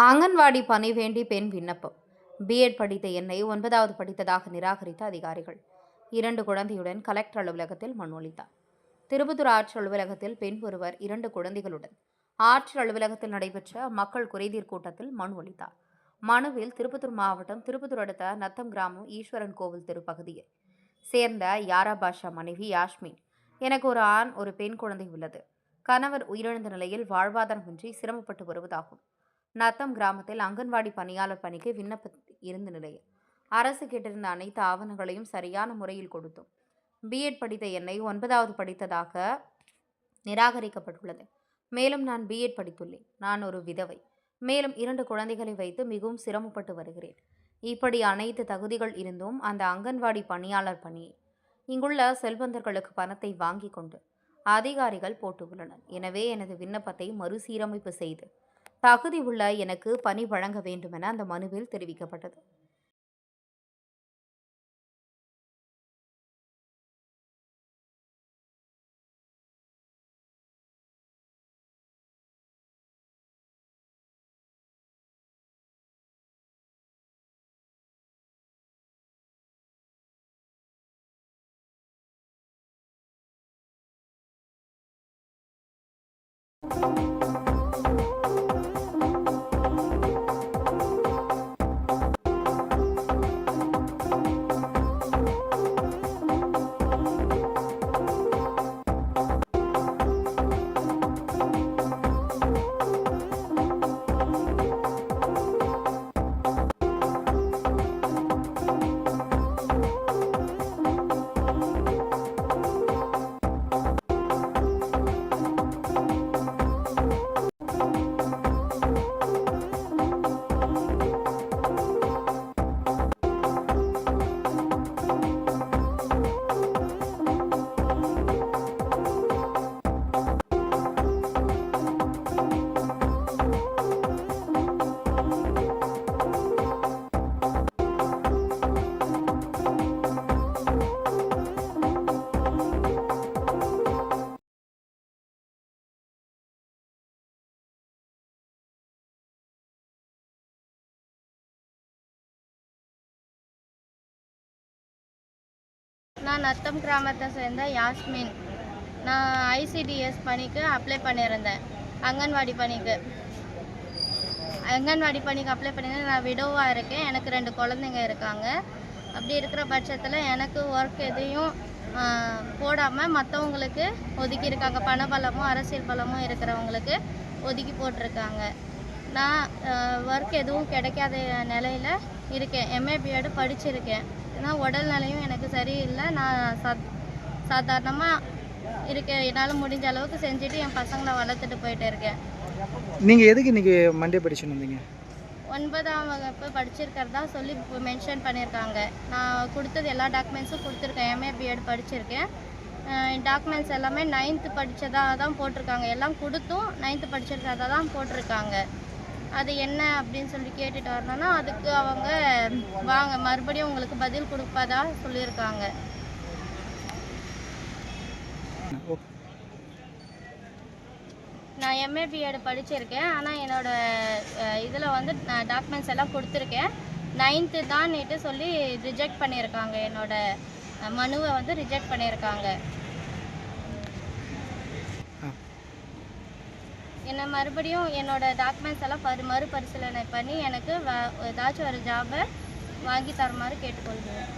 அங்கன்வாடி பணி வேண்டி பெண் விண்ணப்பம். பிஎட் படித்த என்னை 9வது படித்ததாக நிராகரித்த அதிகாரிகள். 2 குழந்தையுடன் கலெக்டர் அலுவலகத்தில் மனு அளித்தார். திருப்பத்தூர் ஆட்சியர் அலுவலகத்தில் பெண் ஒருவர் 2 குழந்தைகளுடன் ஆட்சியர் அலுவலகத்தில் நடைபெற்ற மக்கள் குறைதீர் கூட்டத்தில் மனு அளித்தார். மனுவில் திருப்பத்தூர் மாவட்டம் திருப்பத்தூர் அடுத்த நத்தம் கிராமம் ஈஸ்வரன் கோவில் தெரு பகுதியை சேர்ந்த யாரா பாஷா மனைவி யாஸ்மின், எனக்கு ஒரு ஆண் ஒரு பெண் குழந்தை உள்ளது. கணவர் உயிரிழந்த நிலையில் வாழ்வாதாரமின்றி சிரமப்பட்டு வருவதாகும். நத்தம் கிராமத்தில் அங்கன்வாடி பணியாளர் பணிக்கு விண்ணப்ப இருந்த நிலையில் அரசு கேட்டிருந்த அனைத்து ஆவணங்களையும் சரியான முறையில் கொடுத்தோம். பிஎட் படித்த என்னை 9வது படித்ததாக நிராகரிக்கப்பட்டுள்ளது. மேலும் நான் பிஎட் படித்துள்ளேன். நான் ஒரு விதவை. மேலும் 2 குழந்தைகளை வைத்து மிகவும் சிரமப்பட்டு வருகிறேன். இப்படி அனைத்து தகுதிகள் இருந்தும் அந்த அங்கன்வாடி பணியாளர் பணியை இங்குள்ள செல்வந்தர்களுக்கு பணத்தை வாங்கி கொண்டு அதிகாரிகள் போட்டுள்ளனர். எனவே எனது விண்ணப்பத்தை மறுசீரமைப்பு செய்து தகுதி உள்ள எனக்கு பணி வழங்க வேண்டும் என அந்த மனுவில் தெரிவிக்கப்பட்டது. நான் நத்தம் கிராமத்தை சேர்ந்த யாஸ்மின். நான் ஐசிடிஎஸ் பணிக்கு அப்ளை பண்ணியிருந்தேன். அங்கன்வாடி பணிக்கு அப்ளை பண்ணியிருந்தேன். நான் விடோவாக இருக்கேன். எனக்கு 2 குழந்தைங்க இருக்காங்க. அப்படி இருக்கிற பட்சத்தில் எனக்கு ஒர்க் எதையும் போடாமல் மற்றவங்களுக்கு ஒதுக்கியிருக்காங்க. பணபலமும் அரசியல் பலமும் இருக்கிறவங்களுக்கு ஒதுக்கி போட்டிருக்காங்க. நான் ஒர்க் எதுவும் கிடைக்காத நிலையில் இருக்கேன். எம்ஏ பிஎட் படிச்சிருக்கேன். ஏன்னா உடல் நிலையும் எனக்கு சரியில்லை. நான் சாதாரணமாக இருக்கேன். என்னால் முடிஞ்ச அளவுக்கு செஞ்சுட்டு என் பசங்களை வளர்த்துட்டு போயிட்டு இருக்கேன். நீங்கள் எதுக்கு இன்றைக்கி மண்டே படிச்சுன்னு வந்தீங்க? 9ஆம் வகுப்பு படிச்சிருக்கிறதா சொல்லி மென்ஷன் பண்ணியிருக்காங்க. நான் கொடுத்தது எல்லா டாக்குமெண்ட்ஸும் கொடுத்துருக்கேன். எம்ஏ பிஎட் படிச்சிருக்கேன். டாக்குமெண்ட்ஸ் எல்லாமே 9th படித்ததாக தான் போட்டிருக்காங்க. எல்லாம் கொடுத்தும் 9th படிச்சிருக்கிறதா தான் போட்டிருக்காங்க. அது என்ன அப்படின்னு சொல்லி கேட்டுட்டு வரணும்னா அதுக்கு அவங்க வாங்க மறுபடியும் உங்களுக்கு பதில் கொடுப்பதா சொல்லியிருக்காங்க. நான் எம்ஏ பிஎட் படிச்சிருக்கேன். ஆனால் என்னோடய இதில் வந்து நான் டாக்குமெண்ட்ஸ் எல்லாம் கொடுத்துருக்கேன். 9th தான்னுட்டு சொல்லி ரிஜெக்ட் பண்ணியிருக்காங்க. என்னோடய மனுவை வந்து ரிஜெக்ட் பண்ணியிருக்காங்க. என்னை மறுபடியும் என்னோடய டாக்குமெண்ட்ஸ் எல்லாம் மறுபரிசீலனை பண்ணி எனக்கு ஏதாச்சும் ஒரு ஜாபை வாங்கி தருமாறு கேட்டுக்கொள்கிறேன்.